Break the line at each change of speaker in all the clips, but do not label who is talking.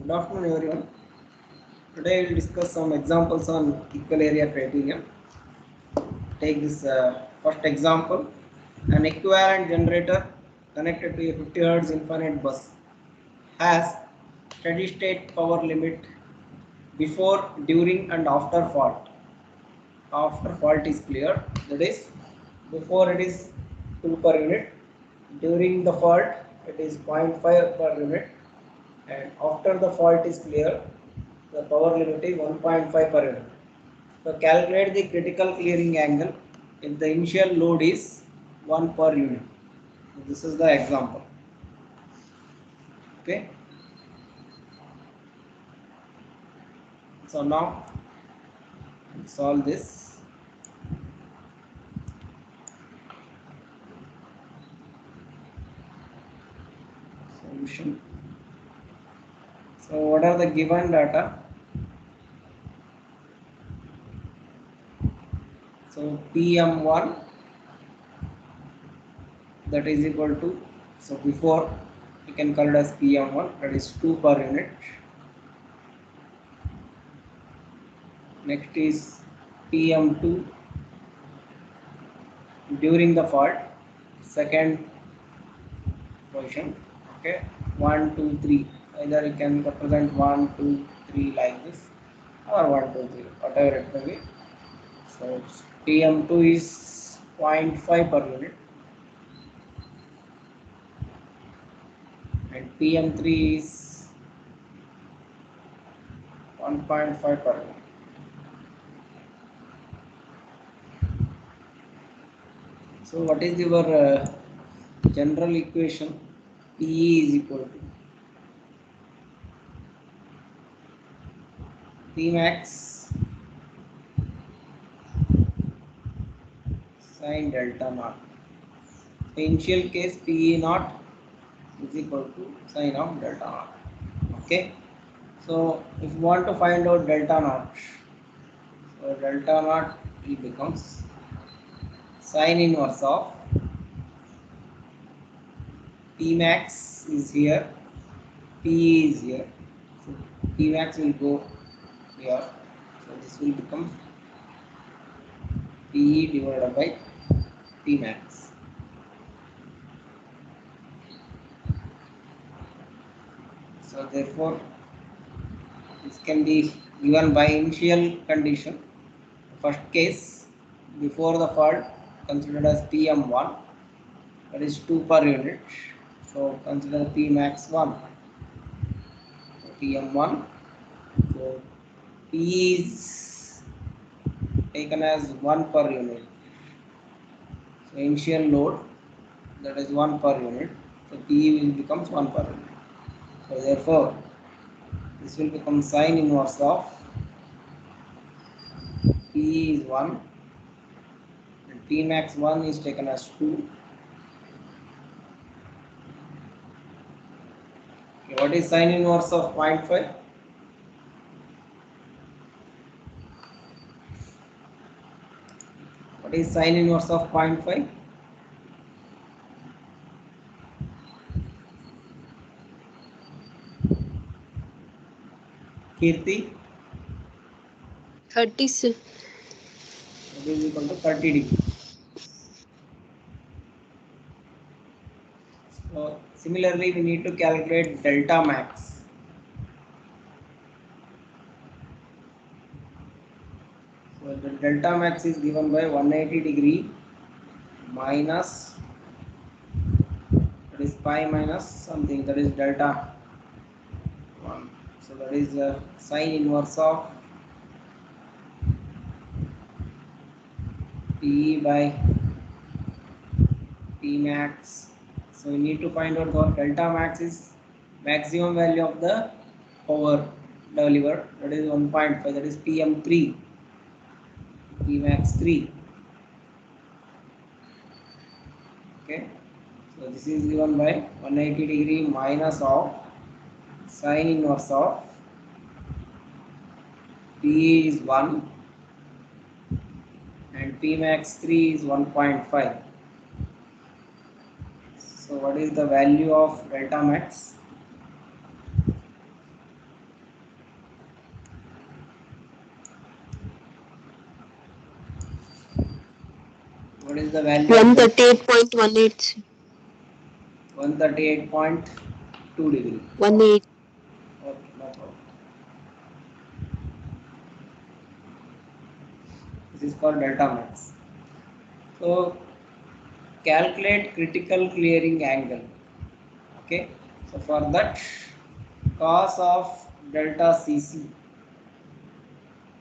Good afternoon, everyone. Today we will discuss some examples on equal area criterion. Take this first example. An equivalent generator connected to a 50 Hz infinite bus has steady state power limit before, during and after fault. After fault is clear, that is before it is 2 per unit, during the fault it is 0.5 per unit, and after the fault is clear the power limit is 1.5 per unit. So calculate the critical clearing angle if the initial load is 1 per unit. So this is the example. Okay. So now solve this. Solution. So what are the given data? So PM1, that is equal to, so before you can call it as PM1, that is 2 per unit. Next is PM2 during the fault, second position. Okay, 1 2 3, either you can represent 1 2 3 like this, or 1 2 3, whatever it may be. So PM2 is 0.5 per unit and PM3 is 1.5 per unit. So what is your general equation? PE is equal to P max sin delta naught. So initial case PE naught is equal to sin of delta naught. Okay. So if you want to find out delta naught, so delta naught it becomes sin inverse of P max is here, PE is here. So P max will go here. So this will become PE divided by P max. So therefore this can be given by initial condition. First case, before the fault, considered as PM1, that is 2 per unit. So consider P max 1. So PM1. So P is taken as 1 per unit. So initial load, that is 1 per unit. So PE will becomes 1 per unit. So therefore this will become sin inverse of PE is 1 and P max 1 is taken as 2. Okay, what is sin inverse of 0.5? What is sin inverse of 0.5? Kirti?
36.
That is equal to 30 degrees. So similarly, we need to calculate delta max. So the delta max is given by 180 degree minus, that is pi minus something, that is delta 1. So that is sin inverse of PE by P max. So we need to find out what delta max is maximum value of the power delivered, that is 1.5, that is PM3, P max 3. Okay, so this is given by 180 degree minus of sin inverse of P is 1 and P max 3 is 1.5. So what is the value of delta max? What is the value?
138.18.
138.2 degree.
18.
Okay, no problem. This is called delta max. So calculate critical clearing angle. Okay. So for that, cos of delta Cc,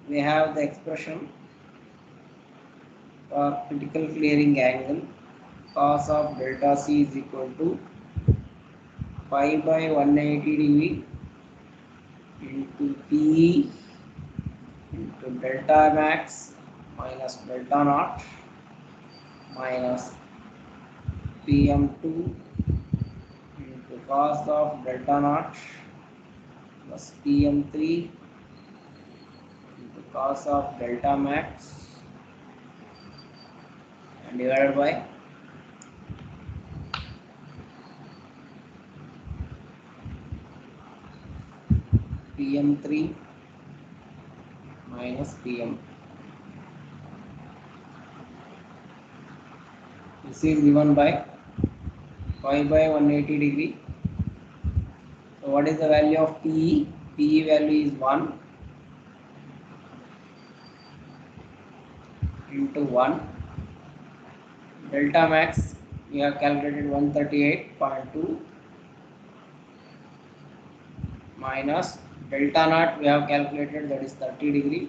we have the expression for critical clearing angle. Cos of delta C is equal to pi by 180 degree into Pe into delta max minus delta naught minus Pm2 into cos of delta naught plus Pm3 into cos of delta max and divided by Pm3 minus Pm. This is given by pi by 180 degree. So what is the value of Pe? Pe value is 1 into 1. Delta max we have calculated 138.2 minus delta naught we have calculated, that is 30 degree,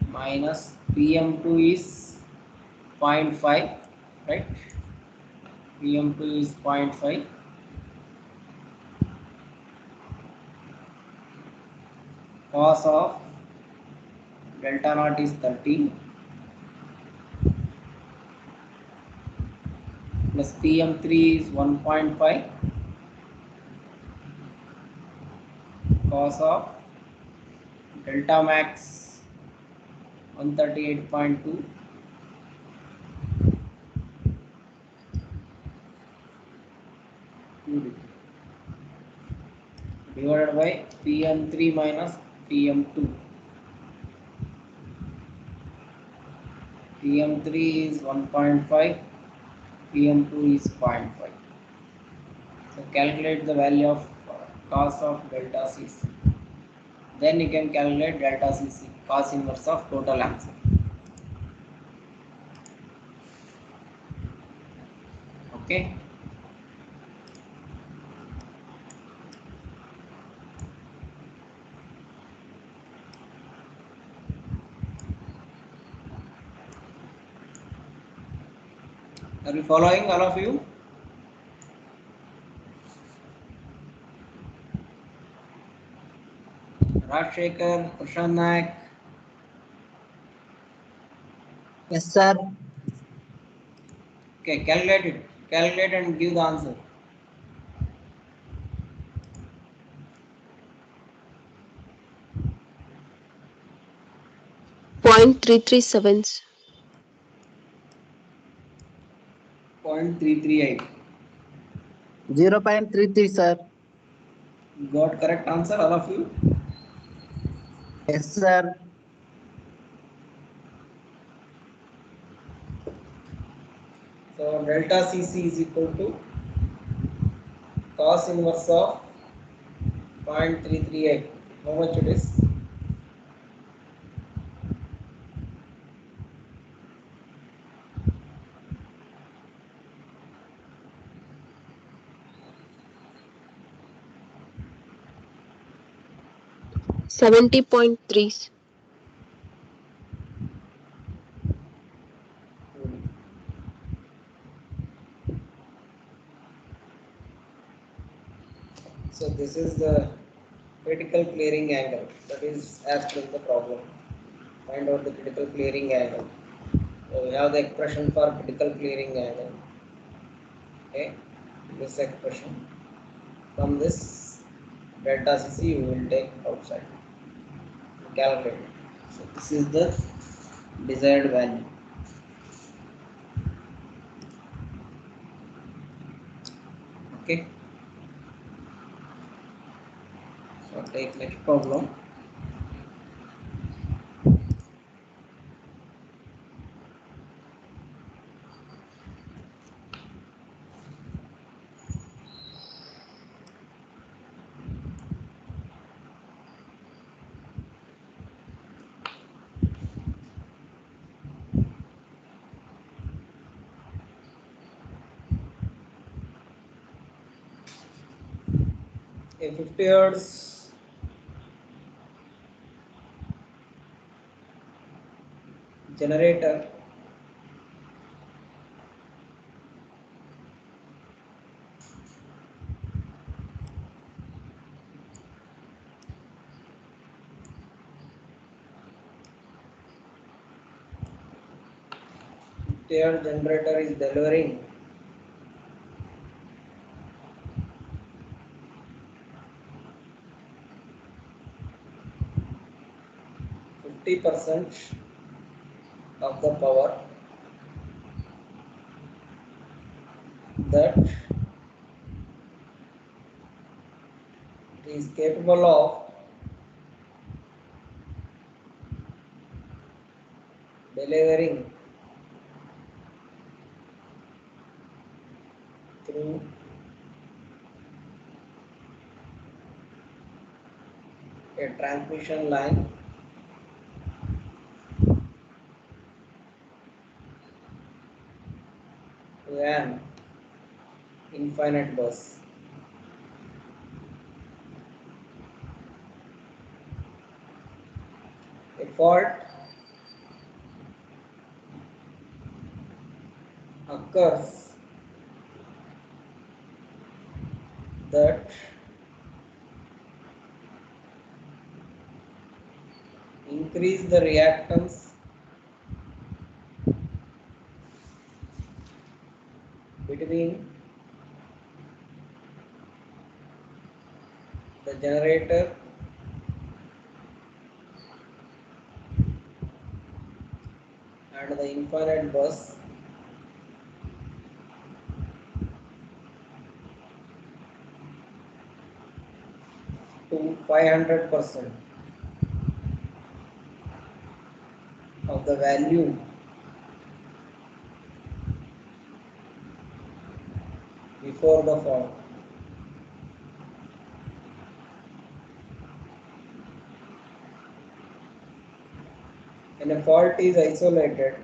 minus Pm2 is 0.5, right? Pm2 is 0.5. Cos of delta naught is 30 plus Pm3 is 1.5. Cos of delta max 138.2 divided by Pm3 minus Pm2. Pm3 is 1.5, Pm2 is 0.5. So calculate the value of cos of delta Cc. Then you can calculate delta Cc, cos inverse of total answer. Okay. Are you following, all of you? Rajshekhar, Prashant Naik.
Yes, sir.
Okay, calculate it. Calculate and give the answer.
Point 337.
0.338.
0.33, sir.
Got correct answer, all of you?
Yes, sir.
So delta Cc is equal to cos inverse of 0.338. How much it is?
$70.3.
So this is the critical clearing angle. That is as per the problem. Find out the critical clearing angle. So we have the expression for critical clearing angle. Okay, this expression. From this delta Cc we will take outside. Calculate. So this is the desired value. Okay. So take next problem. a 50 hertz generator generator is delivering 50% of the power that it is capable of delivering through a transmission line to an infinite bus. A fault occurs that increase the reactance between the generator and the infinite bus to 500% of the value before the fault. When a fault is isolated,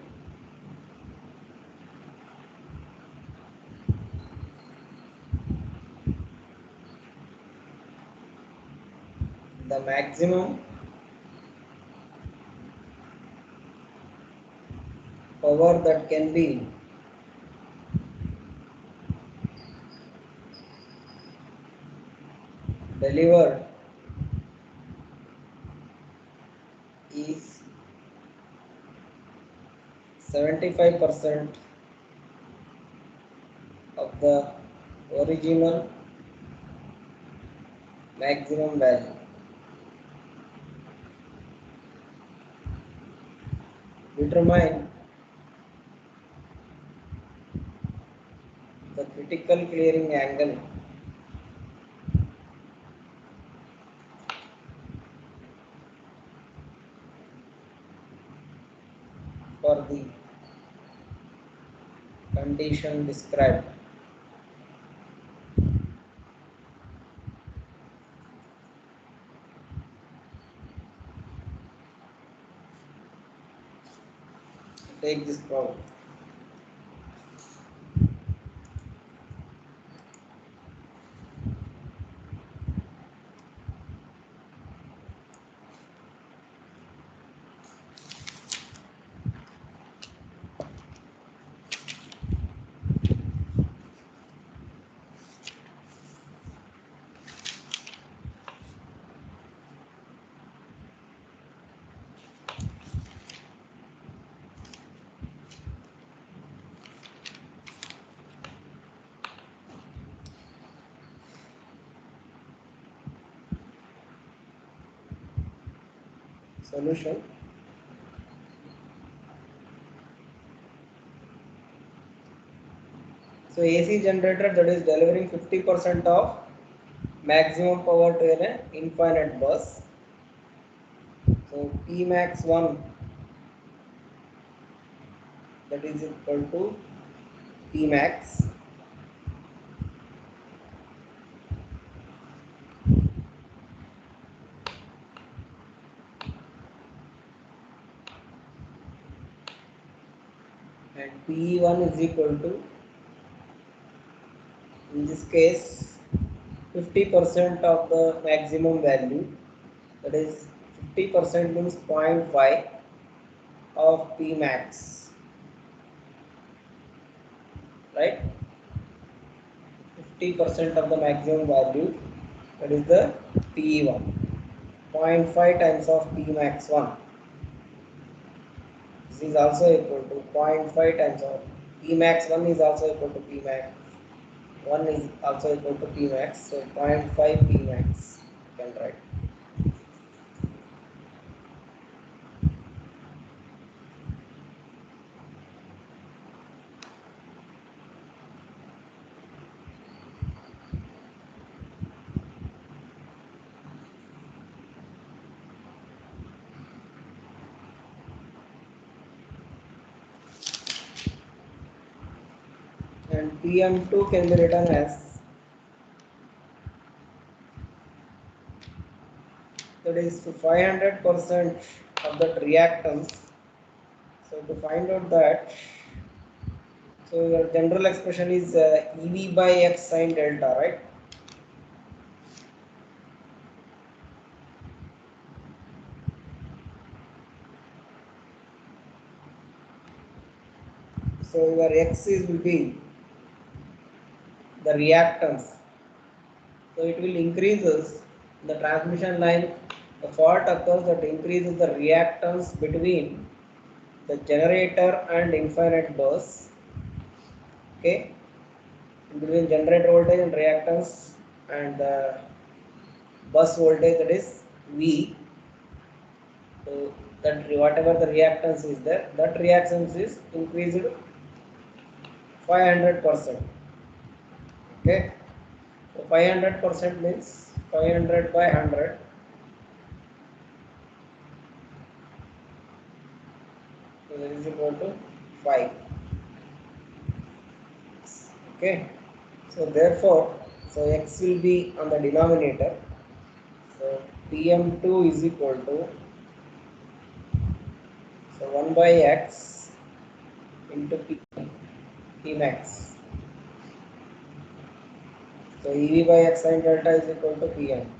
the maximum power that can be delivered is 75% of the original maximum value. Determine the critical clearing angle for the condition described. Take this problem. Solution. So AC generator that is delivering 50% of maximum power to an infinite bus. So P max 1 that is equal to P max and P1 is equal to, in this case, 50% of the maximum value, that is 50% means 0.5 of P max, right? 50% of the maximum value, that is the PE1, 0.5 times of P max 1. This is also equal to 0.5 times of P max 1 is also equal to P max 1 is also equal to P max, so 0.5 P max you can write. And PM2 can be written as, that is 500% of that reactance. So to find out that, so your general expression is EV by X sine delta, right? So your X is will be the reactance. So it will increases the transmission line. The fault occurs that increases the reactance between the generator and infinite bus. Okay, between generator voltage and reactance and the bus voltage, that is V. So that whatever the reactance is there, that reactance is increased 500%. Okay, so 500% means 500 by 100. So that is equal to 5. Okay, so therefore, so X will be on the denominator. So PM2 is equal to, so 1 by X into P max. So EV by X sine delta is equal to PM.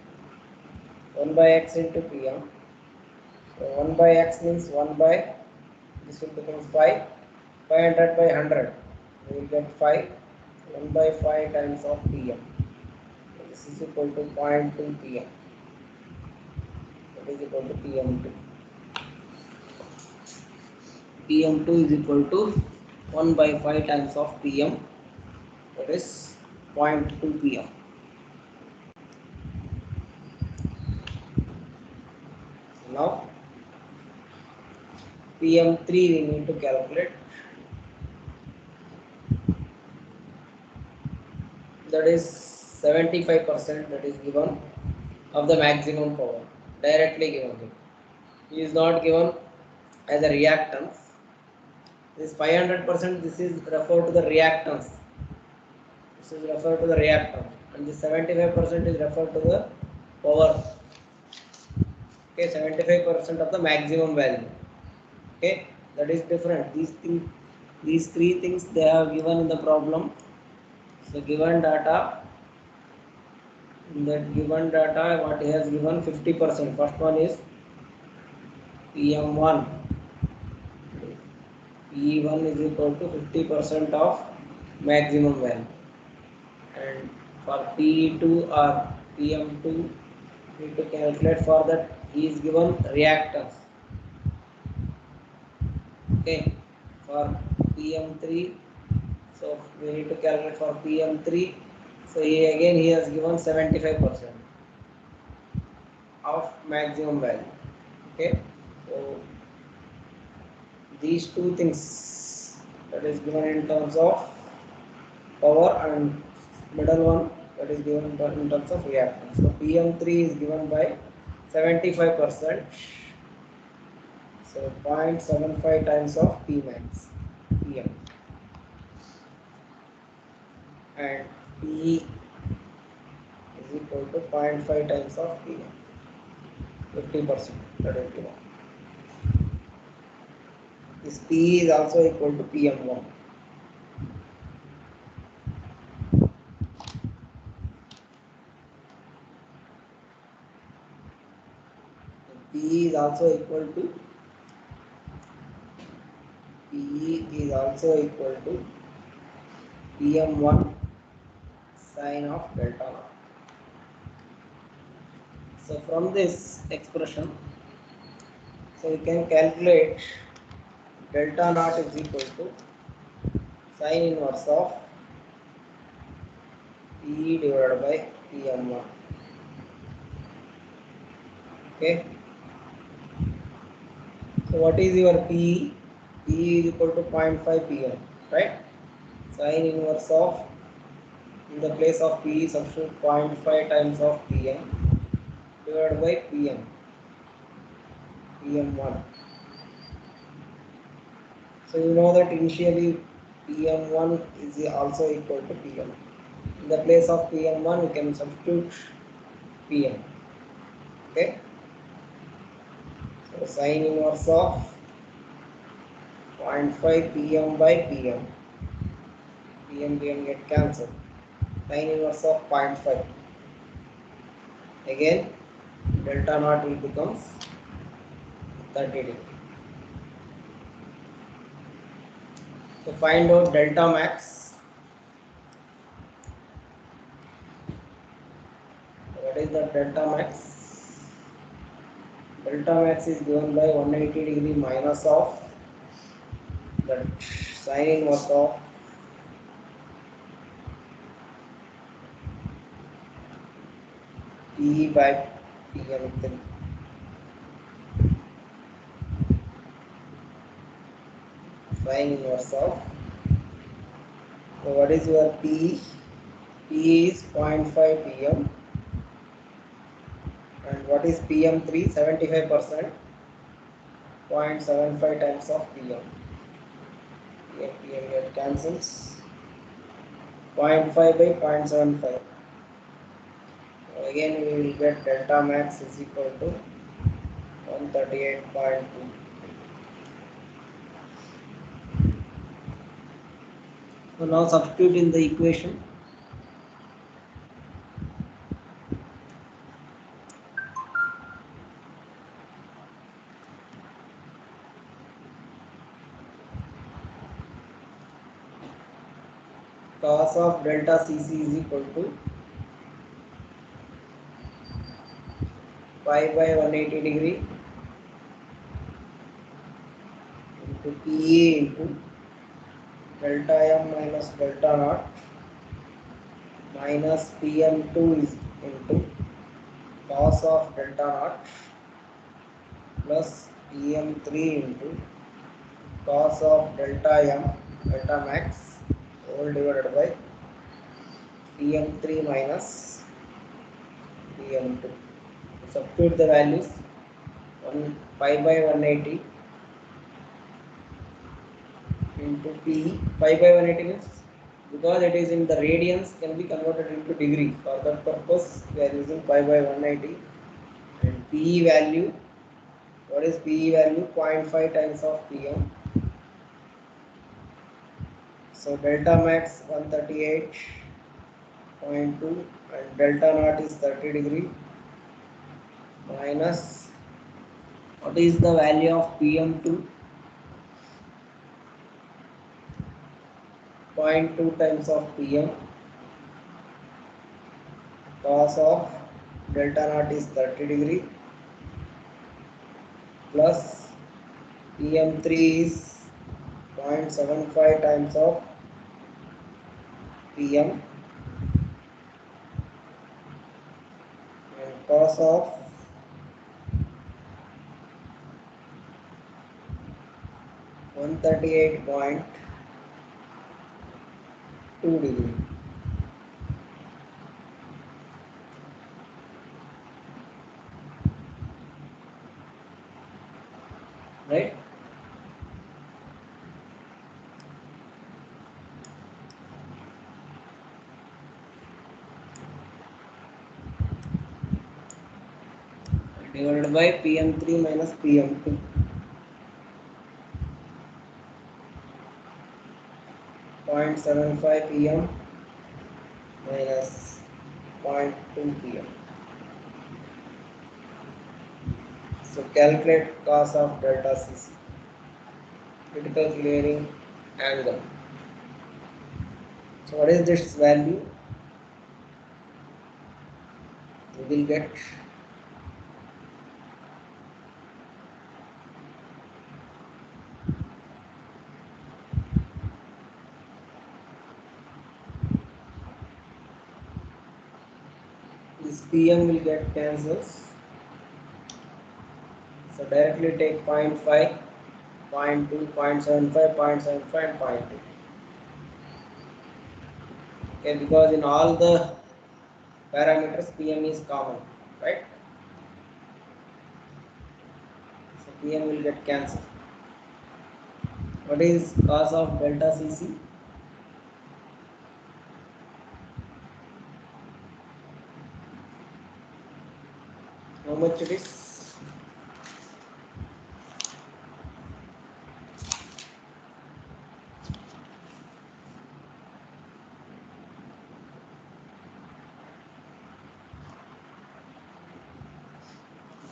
1 by X into PM. So 1 by X means 1 by, this will become 5. 500 by 100. We will get 5. 1 by 5 times of PM. So this is equal to 0.2 PM. That is equal to PM2. PM2 is equal to 1 by 5 times of PM, that is 0.2 PM. Now PM3 we need to calculate, that is 75%, that is given of the maximum power, directly given. It is not given as a reactance. This 500%, this is referred to the reactance. This is referred to the reactance, and this 75% is referred to the power. Okay, 75% of the maximum value. Okay, that is different. These things, these three things they have given in the problem. So given data, in that given data, what he has given 50%. First one is PM1. P1 is equal to 50% of maximum value, and for P2 or PM2, need to calculate for that. He is given reactance. Okay, for PM3, so we need to calculate for PM3. So he has given 75% of maximum value. Okay, so these two things, that is given in terms of power, and middle one, that is given in terms of reactance. So PM3 is given by 75%. So 0.75 times of P max PM, and P is equal to 0.5 times of PM, 50%, that is given. This P is also equal to PM1. also equal to PM1 sine of delta naught. So from this expression, so we can calculate delta naught is equal to sine inverse of P divided by PM1. Okay. So what is your P? P is equal to 0.5 PM, right? Sine inverse of, in the place of P, substitute 0.5 times of PM divided by PM1. So you know that initially PM1 is also equal to PM. In the place of PM1, we can substitute PM. Okay. So sine inverse of 0.5 PM by PM. PM get cancelled. Sine inverse of 0.5. Again, delta naught will becomes 30 degree. So find out delta max. What is the delta max? Delta max is given by 180 degree minus of the sine inverse of P by PM3. Sine inverse of. So what is your P? P is 0.5 PM. And what is PM3? 75%. 0.75 times of PM. PM get cancels. 0.5 by 0.75. So again we will get delta max is equal to 138.2. So now substitute in the equation. Cos of delta Cc is equal to pi by 180 degree into PE into delta m minus delta naught minus PM2 is into cos of delta naught plus PM3 into cos of delta m delta max whole divided by PM3 minus PM2. Substitute the values. 1 pi by 180 into P. Pi by 180 means, because it is in the radians, can be converted into degree. For that purpose we are using pi by 180. And PE value, what is PE value? 0.5 times of PM. So delta max 138.2 and delta naught is 30 degree minus, what is the value of PM2? 0.2 times of PM. Cos of delta naught is 30 degree plus PM3 is 0.75 times of PM and cos of 138.2 degree. Right? Divided by PM3 minus PM2. 0.75 PM minus 0.2 PM. So So calculate cos of delta CC, critical clearing angle. So what is this value? We will get this PM will get cancels. So directly take 0.5, 0.2, 0.75, 0.75 and 0.2. Okay, because in all the parameters PM is common, right? So PM will get cancelled. What is cos of delta CC? How much it is?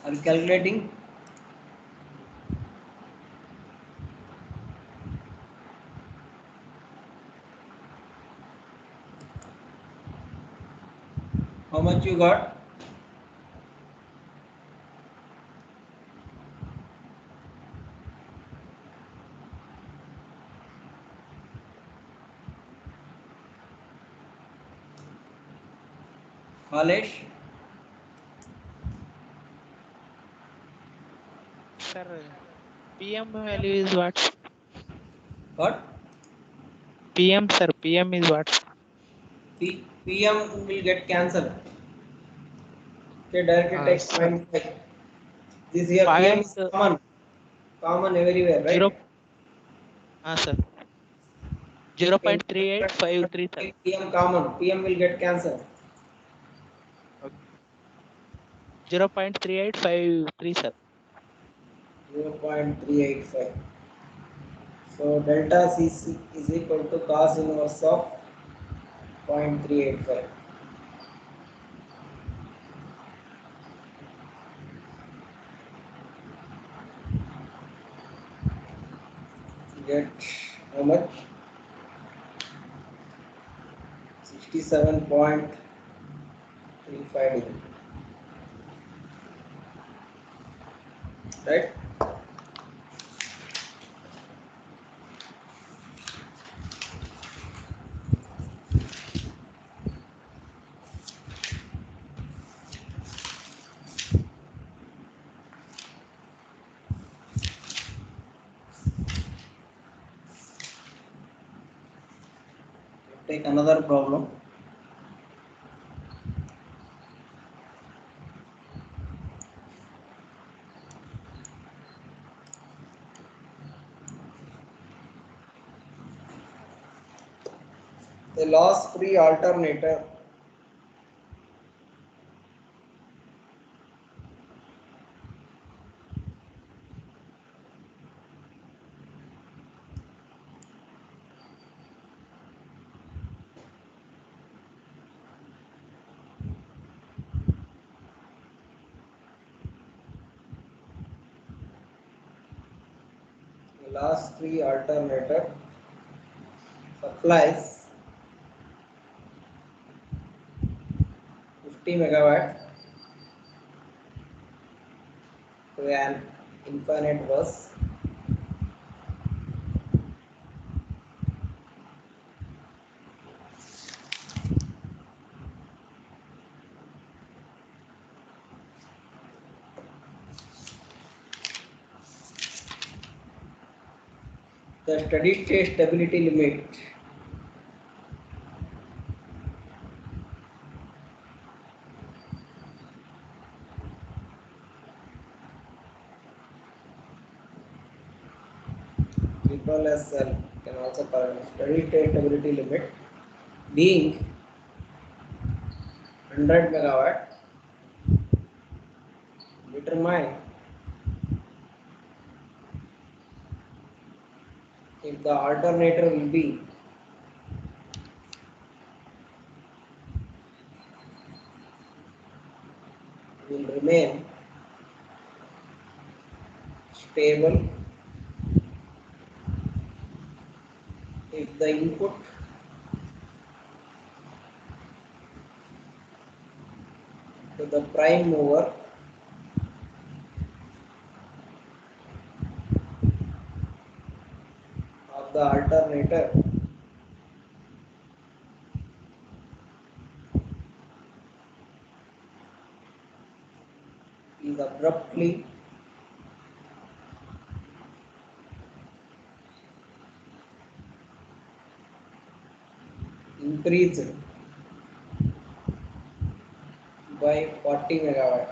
Are you calculating? How much you got? Malesh?
Sir, PM value is what?
What?
PM, sir, PM is what?
PM will get cancelled. Okay, directly take
Sir,
0.5. This here PM
point
is common everywhere,
zero.
right?
Sir,
In
0.3853, sir.
PM common, PM will get cancelled.
Okay. 0.3853, sir.
0.385. So delta CC is equal to cos inverse of 0.385. Get how much? 67.35 degree. Right? Take another problem. The loss free alternator supplies 50 megawatt to an infinite bus. The steady state stability limit triple SL can also call it steady state stability limit being 100 megawatt. Determine if the alternator will remain stable if the input to the prime mover of the alternator is abruptly increased by 40 megawatt.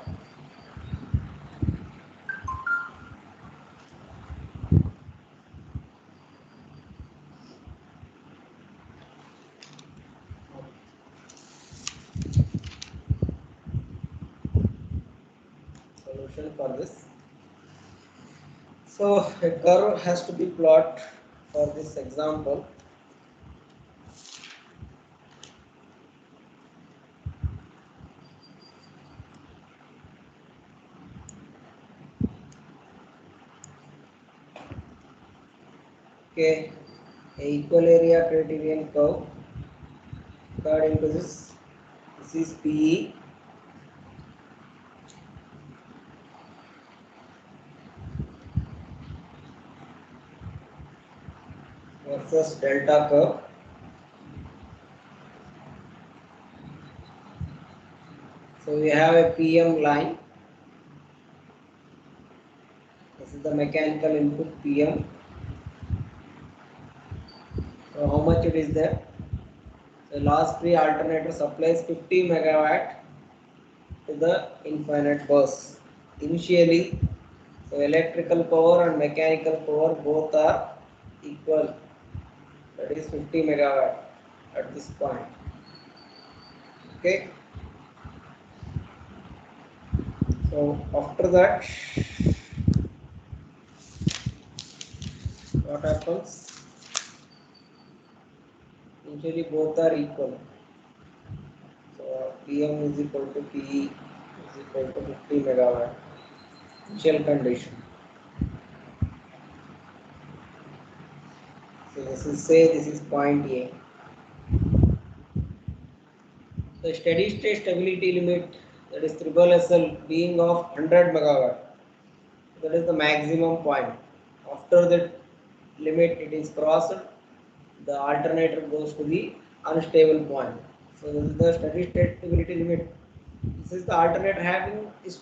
Solution for this. So a curve has to be plotted for this example. Okay, a equal area criterion curve according to this. This is PE. Versus delta curve. So we have a PM line. This is the mechanical input PM. So how much it is there? The last free alternator supplies 50 megawatt to the infinite bus. Initially, so electrical power and mechanical power both are equal. That is 50 megawatt at this point. Okay. So after that, what happens? Initially both are equal. So PM is equal to PE is equal to 50 megawatt. Initial condition. So this is this is point A. The steady state stability limit, that is triple SL, being of 100 megawatt. That is the maximum point. After that limit it is crossed, the alternator goes to the unstable point. So this is the steady state stability limit. This is the alternator having this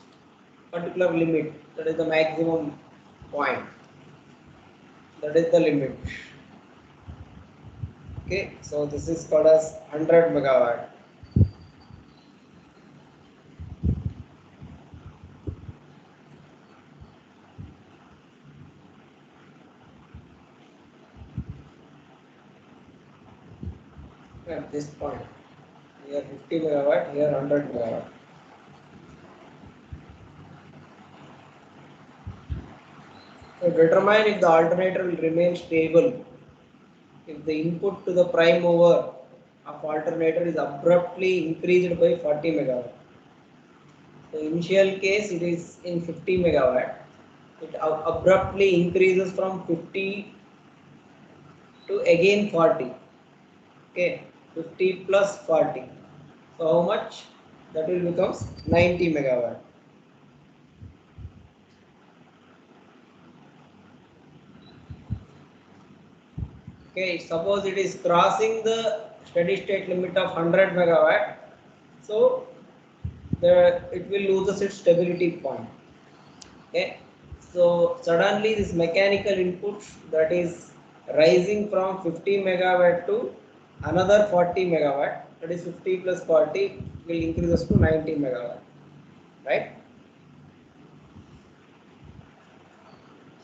particular limit, that is the maximum point. That is the limit. Okay, so this is called as 100 megawatt. At this point, here 50 megawatt, here 100 megawatt. So determine if the alternator will remain stable if the input to the prime mover of alternator is abruptly increased by 40 megawatt. So initial case it is in 50 megawatt. It abruptly increases from 50 to again 40. Okay, 50 plus 40. So how much? That will becomes 90 megawatt. Okay, suppose it is crossing the steady state limit of 100 megawatt, so it will lose its stability point. Okay, so suddenly this mechanical input, that is rising from 50 megawatt to another 40 megawatt, that is 50 plus 40 will increase us to 90 megawatt, right?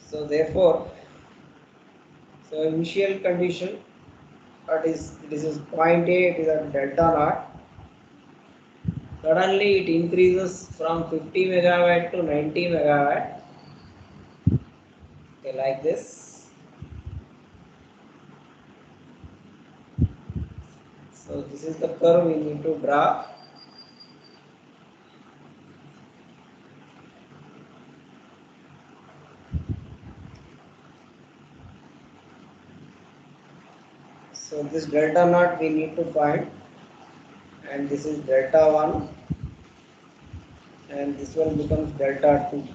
So therefore, so initial condition, that is this is point A, it is at delta naught. Suddenly it increases from 50 megawatt to 90 megawatt. Okay, like this. So this is the curve we need to draw. So this delta naught we need to find, and this is delta 1, and this one becomes delta 2.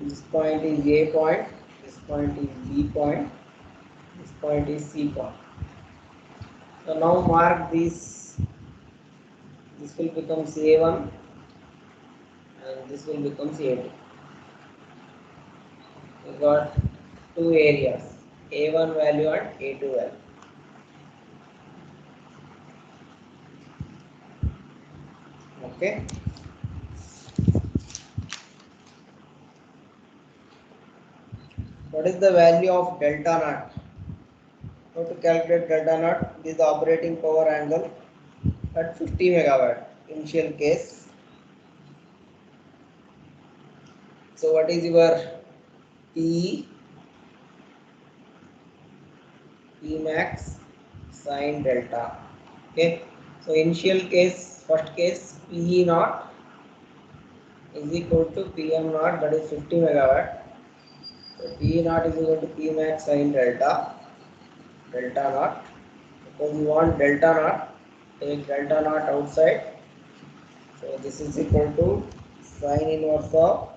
This point is A point, this point is B point, this point is C point. So now mark these, this will become A1 and this will become A2. We got two areas, A1 value and A2 value. Okay. What is the value of delta naught? How to calculate delta naught? This is the operating power angle at 50 megawatt initial case. So what is your P max sin delta? Okay. So initial case, first case P naught is equal to PM naught, that is 50 megawatt. So P naught is equal to P max sin delta naught. Because you want delta naught, take delta naught outside. So this is equal to sine inverse of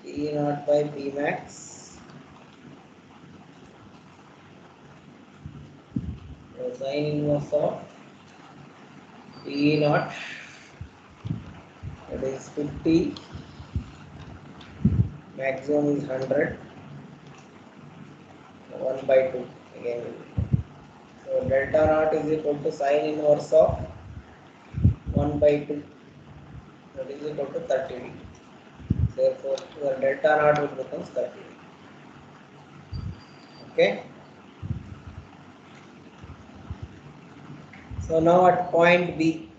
P naught by P max. So sine inverse of P naught, that is 50, maximum is 100, 1 by 2 again. So delta naught is equal to sine inverse of 1 by 2, that is equal to 30 degree. Therefore your delta naught will become 30 degree. Okay. So now at point B,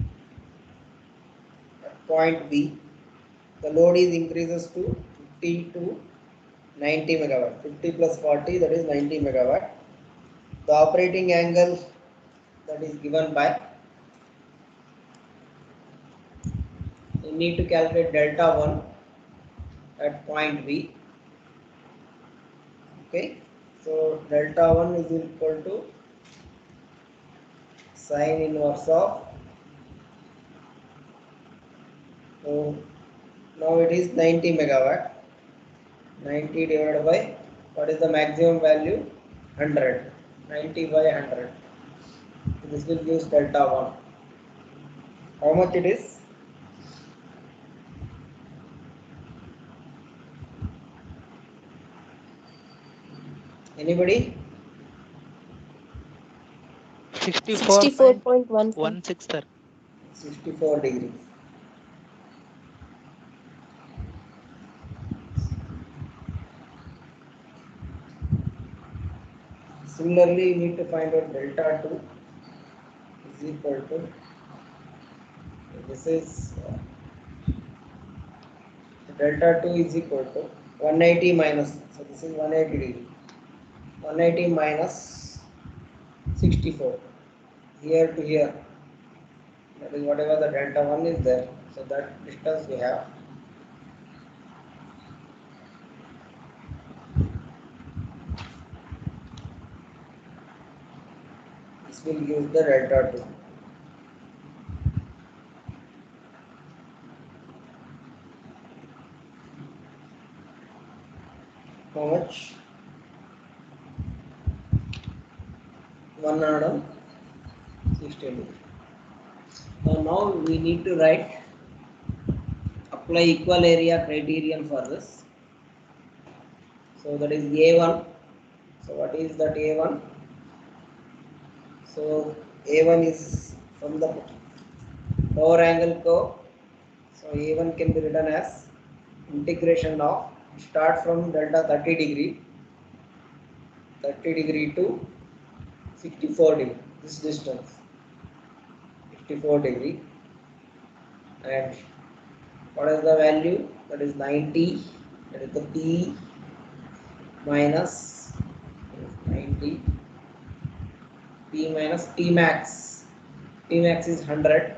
the load is increases to 50 to 90 megawatt. 50 plus 40, that is 90 megawatt. The operating angle that is given by, you need to calculate delta 1 at point B. Okay, so delta 1 is equal to sine inverse of, so now it is 90 megawatt. 90 divided by, what is the maximum value? 100. 90 by 100. So this will give delta 1. How much it is? Anybody?
64.16,
64.15.
sir.
64 degrees. Similarly, you need to find out delta 2 is equal to, this is delta 2 is equal to 180 minus, so this is 180 degree. 180 minus 64. Here to here, that is whatever the delta 1 is there. So that distance we have. This will give the delta 2. How much? 160 degree. So now we need to write, apply equal area criterion for this. So that is A1. So what is that A1? So A1 is from the power angle curve. So A1 can be written as integration of, start from delta 30 degree to 64 degree, this distance 64 degree, and what is the value? That is 90, that is the P minus 90, P minus P max. P max is 100,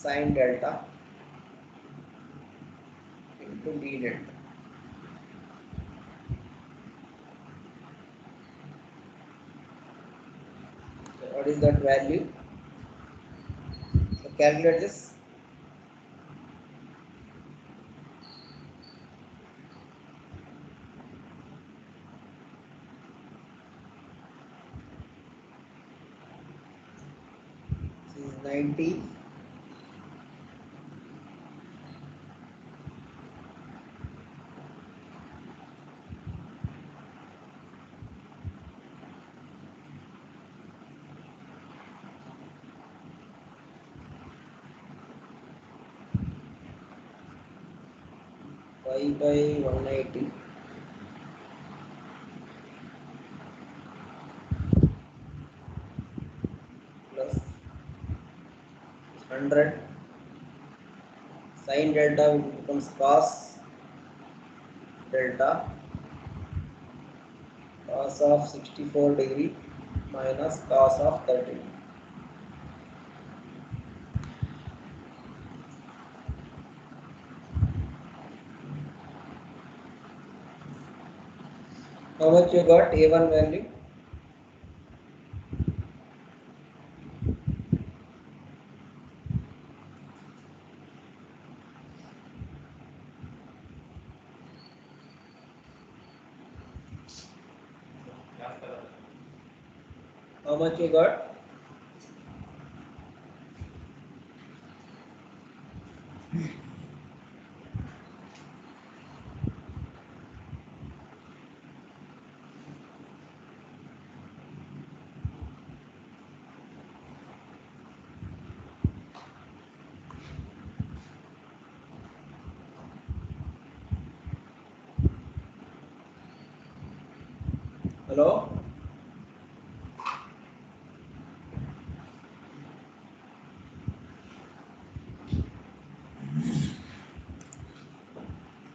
sine delta into d delta. So what is that value? So calculate this. This is 90 pi by 180 plus 100 sine delta becomes cos delta cos of 64 degree minus cos of 30. How much you got A1 value? How much you got? Hello?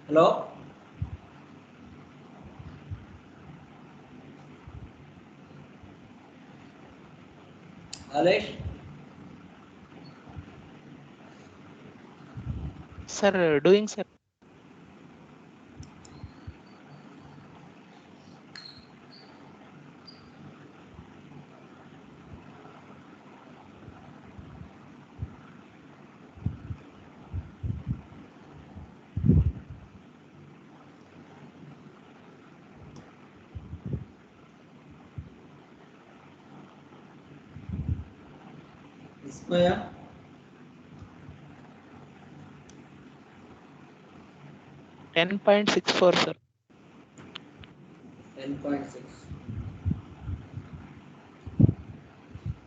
Hello? Alesh?
Sir, doing sir.
Ismaya?
10.64 sir.
10.6.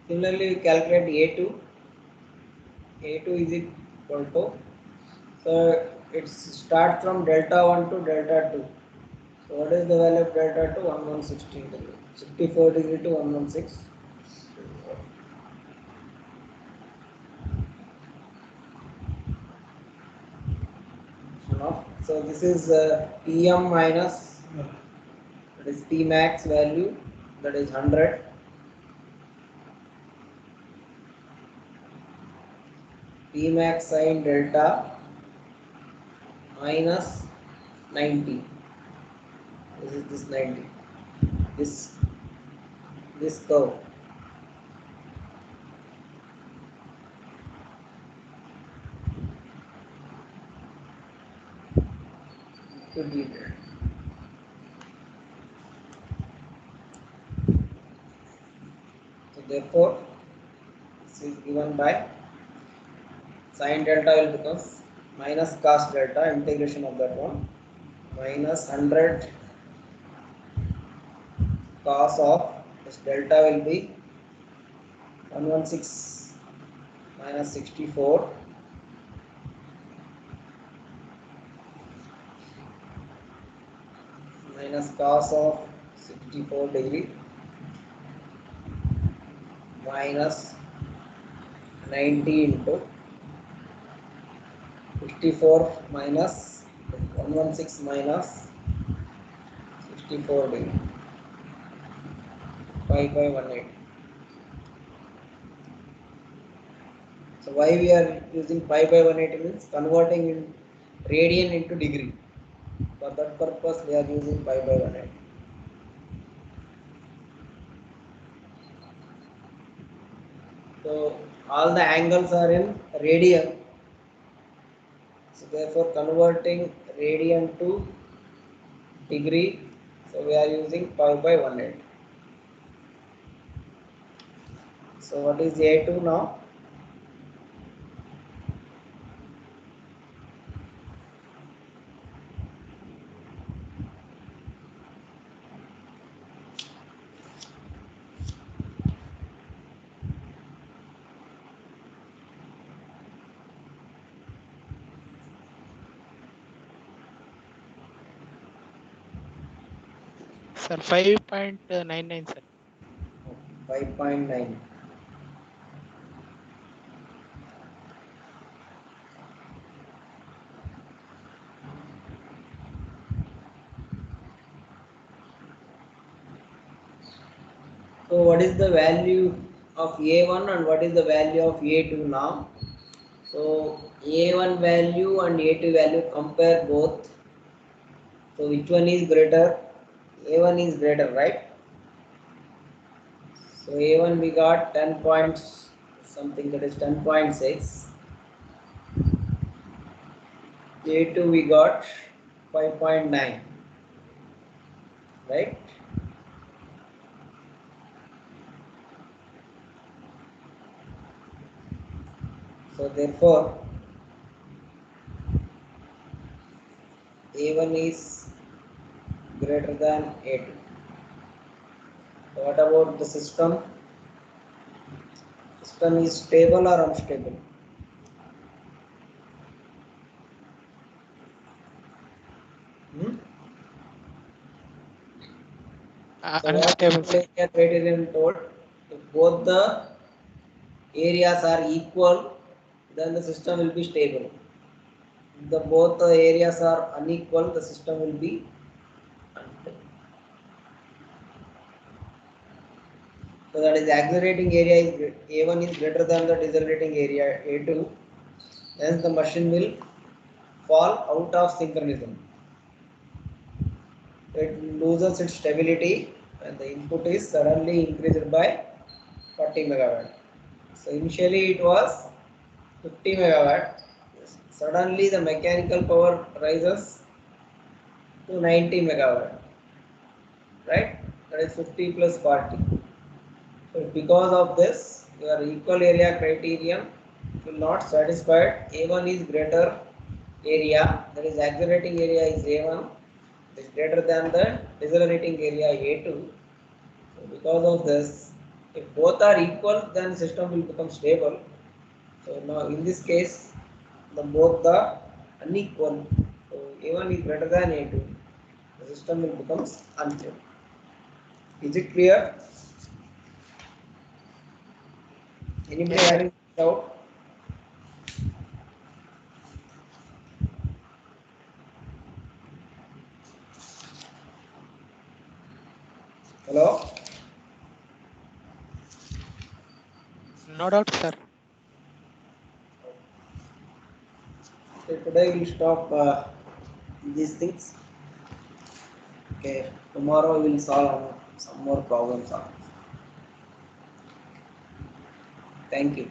Similarly, we calculate A2. A2 is equal to, so it starts from delta 1 to delta 2. So what is the value of delta 2? 1116 degree. 64 degree to 116. So this is Pm minus, that is P max value, that is 100. P max sine delta minus 90. This is this 90. This curve. To be there. So therefore, this is given by sine delta will become minus cos delta, integration of that one, minus 100 cos of this delta will be 116 minus 64 minus cos of 64 degree minus 90 into 54 minus 116 minus 64 degree 5 by 180. So why we are using pi by 180 means converting in radian into degree. For that purpose we are using pi by 180. So all the angles are in radian. So therefore converting radian to degree. So we are using pi by 180. So what is A2 now?
Sir, 5.99, sir.
5.9. So what is the value of A1 and what is the value of A2 now? So A1 value and A2 value compare both. So which one is greater? A1 is greater, right? So A1 we got 10 points something, that is 10.6. A2 we got 5.9, right? So therefore A1 is greater than A2. What about the system? System is stable or unstable? Hmm? So what
Unstable,
equal
sir.
area criterion told? If both the areas are equal, then the system will be stable. If the both the areas are unequal, the system will be unstable. So that is accelerating area is A1 is greater than the decelerating area A2. Hence the machine will fall out of synchronism. It loses its stability and the input is suddenly increased by 40 megawatt. So initially it was 50 megawatt. Suddenly the mechanical power rises to 90 megawatt, right? That is 50 plus 40. So because of this, your equal area criterion will not satisfied. A1 is greater area, that is accelerating area is A1, is greater than the decelerating area A2. So because of this, if both are equal, then system will become stable. So now in this case, the both the unequal. So A1 is greater than A2. The system will become unstable. Is it clear? Anybody
Yes, sir.
having doubt? Hello?
No doubt, sir.
So today we'll stop these things. Okay. Tomorrow we'll solve some more problems. Thank you.